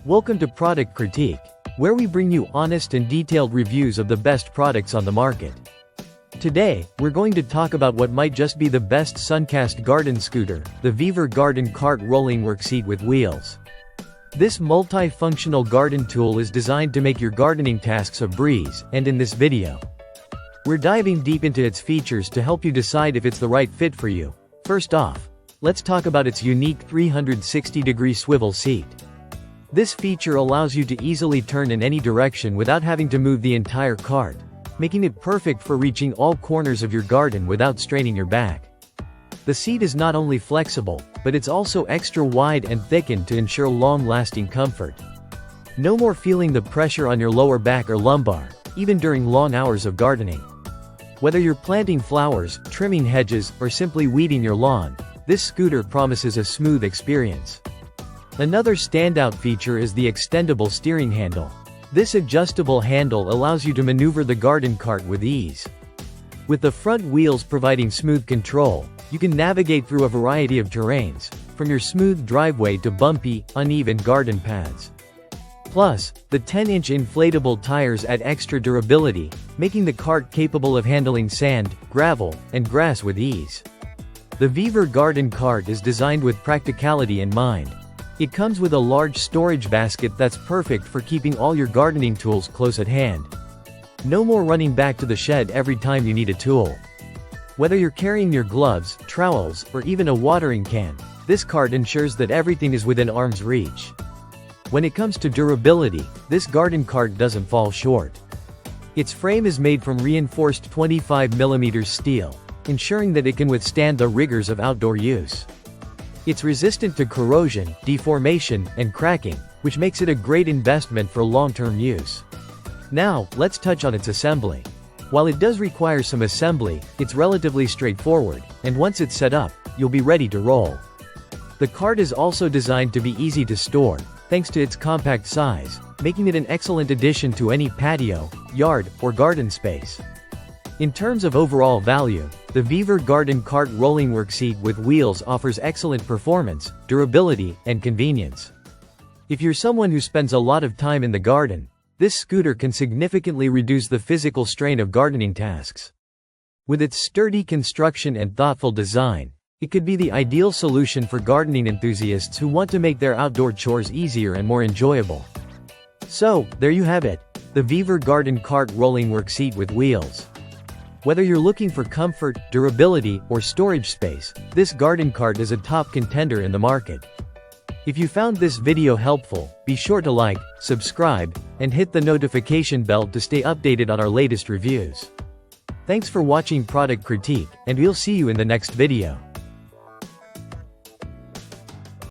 Welcome to Product Critique, where we bring you honest and detailed reviews of the best products on the market. Today, we're going to talk about what might just be the best Suncast garden scooter, the VEVOR Garden Cart Rolling Workseat with Wheels. This multi-functional garden tool is designed to make your gardening tasks a breeze, and in this video, we're diving deep into its features to help you decide if it's the right fit for you. First off, let's talk about its unique 360-degree swivel seat. This feature allows you to easily turn in any direction without having to move the entire cart, making it perfect for reaching all corners of your garden without straining your back. The seat is not only flexible, but it's also extra wide and thickened to ensure long-lasting comfort. No more feeling the pressure on your lower back or lumbar, even during long hours of gardening. Whether you're planting flowers, trimming hedges, or simply weeding your lawn, this scooter promises a smooth experience. Another standout feature is the extendable steering handle. This adjustable handle allows you to maneuver the garden cart with ease. With the front wheels providing smooth control, you can navigate through a variety of terrains, from your smooth driveway to bumpy, uneven garden paths. Plus, the 10-inch inflatable tires add extra durability, making the cart capable of handling sand, gravel, and grass with ease. The VEVOR Garden Cart is designed with practicality in mind. It comes with a large storage basket that's perfect for keeping all your gardening tools close at hand. No more running back to the shed every time you need a tool. Whether you're carrying your gloves, trowels, or even a watering can, this cart ensures that everything is within arm's reach. When it comes to durability, this garden cart doesn't fall short. Its frame is made from reinforced 25mm steel, ensuring that it can withstand the rigors of outdoor use. It's resistant to corrosion, deformation, and cracking, which makes it a great investment for long-term use. Now, let's touch on its assembly. While it does require some assembly, it's relatively straightforward, and once it's set up, you'll be ready to roll. The cart is also designed to be easy to store, thanks to its compact size, making it an excellent addition to any patio, yard, or garden space. In terms of overall value, the VEVOR Garden Cart Rolling Workseat with Wheels offers excellent performance, durability, and convenience. If you're someone who spends a lot of time in the garden, this scooter can significantly reduce the physical strain of gardening tasks. With its sturdy construction and thoughtful design, it could be the ideal solution for gardening enthusiasts who want to make their outdoor chores easier and more enjoyable. So, there you have it, the VEVOR Garden Cart Rolling Workseat with Wheels. Whether you're looking for comfort, durability, or storage space, this garden cart is a top contender in the market. If you found this video helpful, be sure to like, subscribe, and hit the notification bell to stay updated on our latest reviews. Thanks for watching Product Critique, and we'll see you in the next video.